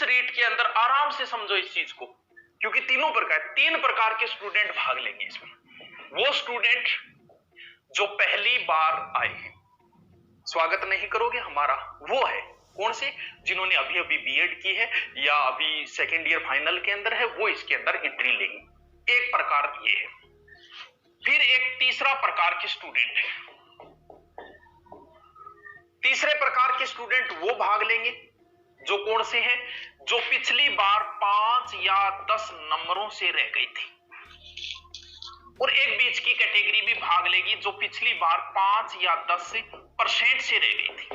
इस रीट के अंदर आराम से समझो इस चीज को, क्योंकि तीन प्रकार के स्टूडेंट भाग लेंगे इसमें। वो स्टूडेंट जो पहली बार आए हैं, स्वागत नहीं करोगे हमारा, वो है कौन से, जिन्होंने अभी अभी बीएड की है या अभी सेकेंड ईयर फाइनल के अंदर है, वो इसके अंदर एंट्री लेंगे। एक प्रकार ये है। फिर एक तीसरा प्रकार के स्टूडेंट है। तीसरे प्रकार के स्टूडेंट वो भाग लेंगे जो कौन से हैं, जो पिछली बार 5 या 10 नंबरों से रह गई थी। और एक बीच की कैटेगरी भी भाग लेगी जो पिछली बार 5 या 10% से रह गई थी।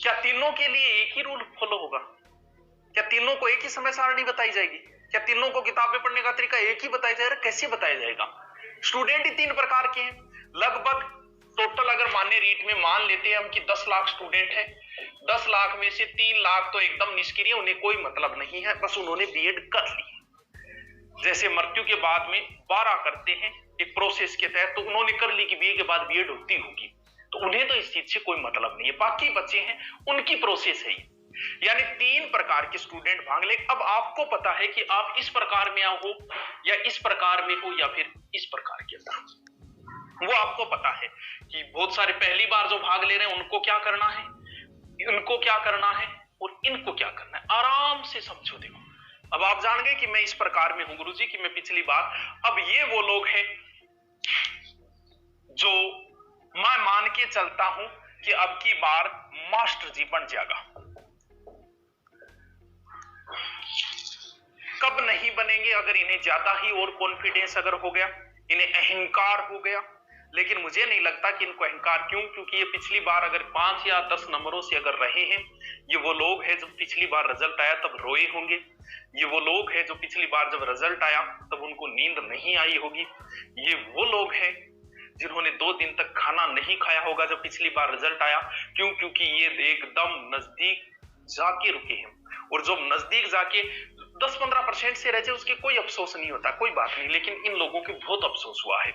क्या तीनों के लिए एक ही रूल फॉलो होगा? क्या तीनों को एक ही समय सारणी बताई जाएगी? क्या तीनों को किताबें पढ़ने का तरीका एक ही बताया जाएगा? कैसे बताया जाएगा? स्टूडेंट ही 3 प्रकार के हैं। लगभग टोटल अगर माने रीट में मान लेते हैं हम कि 10 लाख स्टूडेंट है, 10 लाख में से 3 लाख तो एकदम निष्क्रिय, उन्हें कोई मतलब नहीं है, बस उन्होंने बीएड कर ली। जैसे मृत्यु के बाद में 12 करते हैं एक प्रोसेस के तहत, तो उन्होंने कर ली कि बीए के बाद बीएड होती होगी, तो उन्हें तो इस चीज से कोई मतलब नहीं है। बाकी बच्चे हैं उनकी प्रोसेस है, यानी 3 प्रकार के स्टूडेंट भाग ले। अब आपको पता है कि आप इस प्रकार में हो या इस प्रकार में हो या फिर इस प्रकार के अंदर, वो आपको पता है कि बहुत सारे पहली बार जो भाग ले रहे हैं उनको क्या करना है, इनको क्या करना है और इनको क्या करना है। आराम से समझो। देखो अब आप जान गए कि मैं इस प्रकार में हूं गुरुजी, कि मैं पिछली बार। अब ये वो लोग हैं जो मैं मान के चलता हूं कि अब की बार मास्टर जी बन जाएगा। कब नहीं बनेंगे? अगर इन्हें ज्यादा ही और कॉन्फिडेंस अगर हो गया, इन्हें अहंकार हो गया। लेकिन मुझे नहीं लगता कि इनको अहंकार, क्यों? क्योंकि ये पिछली बार अगर 5 या 10 नंबरों से अगर रहे हैं, ये वो लोग हैं जब पिछली बार रिजल्ट आया तब रोए होंगे। ये वो लोग हैं जो पिछली बार जब रिजल्ट आया तब उनको नींद नहीं आई होगी। ये वो लोग हैं जिन्होंने 2 दिन तक खाना नहीं खाया होगा जब पिछली बार रिजल्ट आया। क्यों? क्योंकि ये एकदम नजदीक जाके रुके हैं। और जो नजदीक जाके 10-15% से रह जाए उसके कोई अफसोस नहीं होता, कोई बात नहीं, लेकिन इन लोगों के बहुत अफसोस हुआ है।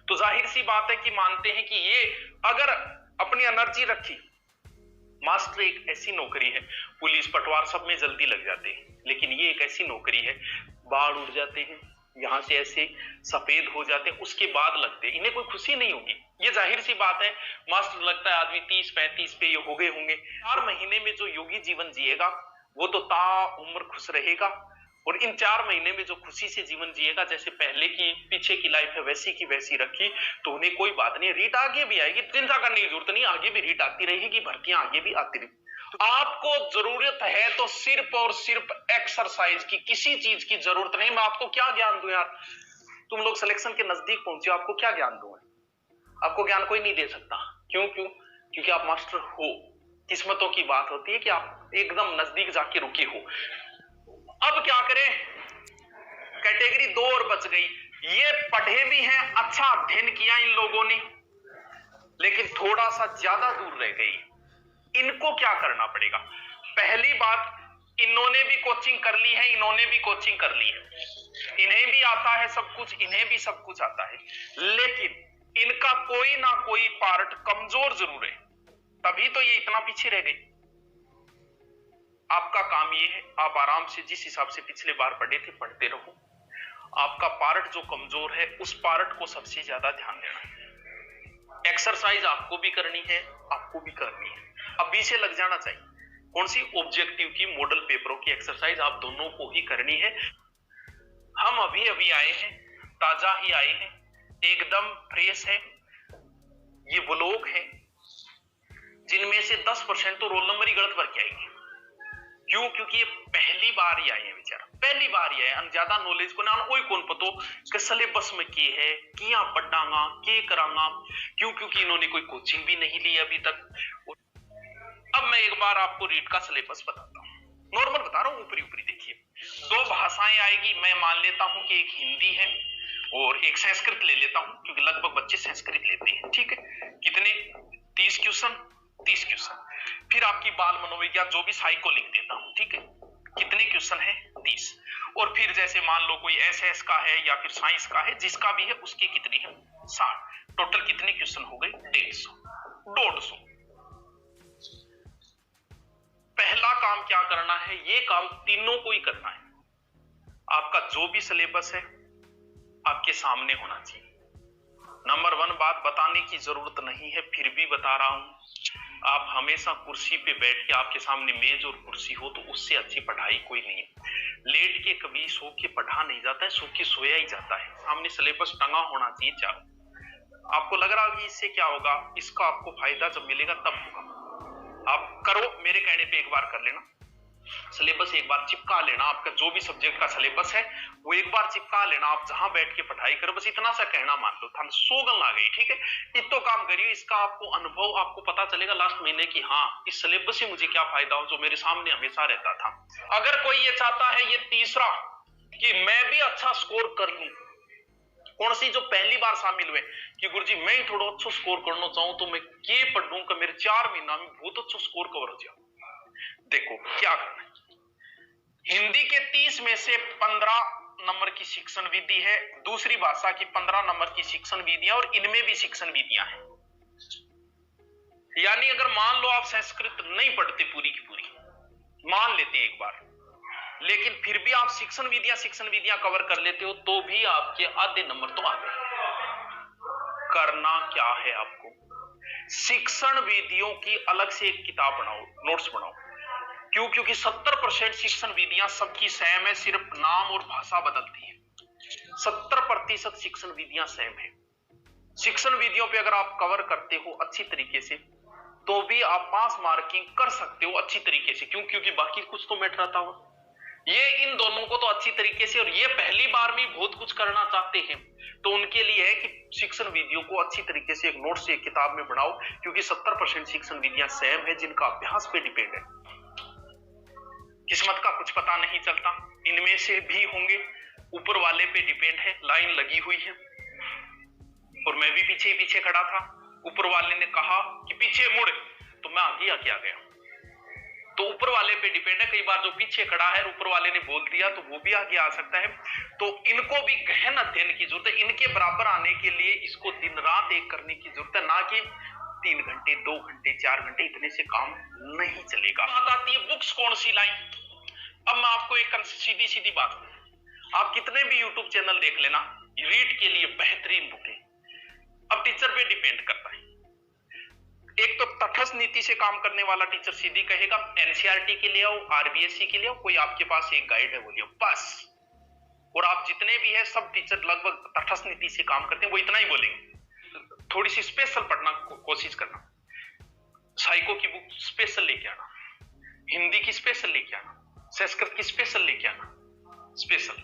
तो जाहिर सी बात है कि मानते हैं कि ये अगर अपनी एनर्जी रखी, मास्टर एक ऐसी नौकरी है, पुलिस पटवार सब में जल्दी लग जाते हैं, लेकिन ये एक ऐसी नौकरी है, बाढ़ उड़ जाते हैं, यहां से ऐसे सफेद हो जाते हैं, उसके बाद लगते हैं, इन्हें कोई खुशी नहीं होगी। ये जाहिर सी बात है। मास्टर लगता है आदमी 30-35 पे ये हो गए होंगे। 4 महीने में जो योगी जीवन जिएगा वो तो ता उम्र खुश रहेगा। और इन 4 महीने में जो खुशी से जीवन जिएगा, जैसे पहले की पीछे की लाइफ है वैसी की वैसी रखी, तो उन्हें कोई बात नहीं। रीट आगे भी आएगी, चिंता करने की जरूरत नहीं, आगे भी रीट आती रहेगी, भर्तियां आगे भी आती रहेगी। आपको जरूरत है तो सिर्फ और सिर्फ एक्सरसाइज की, किसी चीज की जरूरत नहीं। मैं आपको क्या ज्ञान दूं यार? तुम लोग सिलेक्शन के नजदीक पहुंचे, आपको क्या ज्ञान दूं? आपको ज्ञान कोई नहीं दे सकता। क्यों? क्योंकि आप मास्टर हो। किस्मतों की बात होती है कि आप एकदम नजदीक जाके रुके हो। अब क्या करें? कैटेगरी 2 और बच गई। ये पढ़े भी हैं, अच्छा अध्ययन किया इन लोगों ने, लेकिन थोड़ा सा ज्यादा दूर रह गई। इनको क्या करना पड़ेगा? पहली बात, इन्होंने भी कोचिंग कर ली है, इन्होंने भी कोचिंग कर ली है, इन्हें भी आता है सब कुछ, इन्हें भी सब कुछ आता है, लेकिन इनका कोई ना कोई पार्ट कमजोर जरूर है, तभी तो ये इतना पीछे रह गई। आपका काम ये है, आप आराम से जिस हिसाब से पिछले बार पढ़े थे पढ़ते रहो। आपका पार्ट जो कमजोर है उस पार्ट को सबसे ज्यादा ध्यान देना है। एक्सरसाइज आपको भी करनी है, आपको भी करनी है, अभी से लग जाना चाहिए। कौन सी? ऑब्जेक्टिव की, मॉडल पेपरों की एक्सरसाइज आप दोनों को ही करनी है। हम अभी अभी आए हैं, ताजा ही आए हैं, एकदम फ्रेश है। ये वो लोग हैं जिनमें से 10% तो रोल नंबर ही गलत भर के आएंगे। क्यों? क्योंकि ये पहली बार ही आए हैं बेचारा, पहली बार ही आए, ज्यादा नॉलेज को ना कोई कौन पतो कि सिलेबस में के है, किया पढ़ांगा, के करांगा। क्यों? क्योंकि इन्होंने कोई कोचिंग भी नहीं ली अभी तक। अब मैं एक बार आपको रीट का सिलेबस बताता हूं, नॉर्मल बता रहा हूं, ऊपरी ऊपरी देखिए। 2 भाषाएं आएगी, मैं मान लेता हूं कि एक हिंदी है और एक संस्कृत ले लेता हूं, क्योंकि लगभग बच्चे संस्कृत लेते हैं। ठीक है, कितने? 30 क्वेश्चन, 30 क्वेश्चन। फिर आपकी बाल मनोविज्ञान जो भी साइको लिख देता हूं। ठीक है, कितने क्वेश्चन है? 30। और फिर जैसे मान लो कोई एसएस का है या फिर साइंस का है, जिसका भी है उसके कितने हैं? 60। टोटल कितने क्वेश्चन हो गए? 150। पहला काम क्या करना है, ये काम तीनों को ही करना है। आपका जो भी सिलेबस है आपके सामने होना चाहिए। नंबर 1 बात बताने की जरूरत नहीं है, फिर भी बता रहा हूं। आप हमेशा कुर्सी पे बैठ के, आपके सामने मेज और कुर्सी हो तो उससे अच्छी पढ़ाई कोई नहीं है। लेट के कभी सो के पढ़ा नहीं जाता है, सो के सोया ही जाता है। सामने सिलेबस टंगा होना चाहिए चारों। आपको लग रहा होगा इससे क्या होगा, इसका आपको फायदा जब मिलेगा तब होगा। आप करो, मेरे कहने पे एक बार कर लेना, सिलेबस एक बार चिपका लेना। आपका जो भी सब्जेक्ट का सिलेबस है वो एक बार चिपका लेना। आप जहां बैठ के पढ़ाई करो, बस इतना सा कहना मान लो, थान सोगल आ गई, ठीक है। इतो काम करिए, इसका आपको अनुभव आपको पता चलेगा लास्ट महीने की, हाँ इस सिलेबस से मुझे क्या फायदा हो जो मेरे सामने हमेशा रहता था। अगर कोई ये चाहता है, ये तीसरा, कि मैं भी अच्छा स्कोर कर लूं, कौन सी जो पहली बार शामिल हुए कि गुरुजी मैं ही थोड़ा अच्छा स्कोर करना चाहूं तो मैं ये पढ़ूं कि मेरे 4 महीना में बहुत अच्छा स्कोर कवर हो जाए। देखो क्या करना है, हिंदी के 30 में से 15 नंबर की शिक्षण विधि है, दूसरी भाषा की 15 नंबर की शिक्षण विधियां, और इनमें भी शिक्षण विधियां हैं। यानी अगर मान लो आप संस्कृत नहीं पढ़ते पूरी की पूरी, मान लेते हैं एक बार, लेकिन फिर भी आप शिक्षण विधियां कवर कर लेते हो तो भी आपके आधे नंबर तो आ गए। करना क्या है आपको, शिक्षण विधियों की अलग से एक किताब बनाओ, नोट्स बनाओ। क्यों? क्योंकि 70% शिक्षण विधियां सबकी सेम है, सिर्फ नाम और भाषा बदलती है। 70% शिक्षण विधियां सेम है। शिक्षण विधियों पे अगर आप कवर करते हो अच्छी तरीके से तो भी आप पास मार्किंग कर सकते हो अच्छी तरीके से। क्यों? क्योंकि बाकी कुछ तो मैटर आता हुआ, ये इन दोनों को तो अच्छी तरीके से, और ये पहली बार में बहुत कुछ करना चाहते हैं तो उनके लिए है कि शिक्षण विधियों को अच्छी तरीके से एक नोट से एक किताब में बनाओ। क्योंकि 70% शिक्षण विधियां सेम है जिनका अभ्यास पे डिपेंड है। किस्मत का कुछ पता नहीं चलता, इनमें से भी होंगे, ऊपर वाले पे डिपेंड है। लाइन लगी हुई है और मैं भी पीछे ही पीछे खड़ा था, ऊपर वाले ने कहा कि पीछे मुड़ तो मैं आगे आ गया। तो ऊपर वाले पे डिपेंड है। कई बार जो पीछे खड़ा है ऊपर वाले ने बोल दिया तो वो भी आगे आ सकता है। तो इनको भी गहन अध्ययन की जरूरत है। इनके बराबर आने के लिए इसको दिन रात एक करने की जरूरत है, ना कि 3 घंटे 2 घंटे 4 घंटे, इतने से काम नहीं चलेगा। बात आती है बुक्स कौन सी लाइन। अब मैं आपको एक सीधी सीधी बात, आप कितने भी यूट्यूब चैनल देख लेना, रीड के लिए बेहतरीन बुकें। अब टीचर पे डिपेंड करता है। एक तो तटस्थ नीति से काम करने वाला टीचर सीधी कहेगा एनसीईआरटी के लिए आओ, आरबीएससी के लिए आओ, कोई आपके पास एक गाइड है वो लियो बस। और आप जितने भी है सब टीचर लगभग तटस्थ नीति से काम करते हैं, वो इतना ही बोलेंगे। थोड़ी सी स्पेशल पढ़ना कोशिश करना, साइको की बुक स्पेशल लेके आना, हिंदी की स्पेशल लेके आना, संस्कृत की स्पेशल लेके आना, स्पेशल।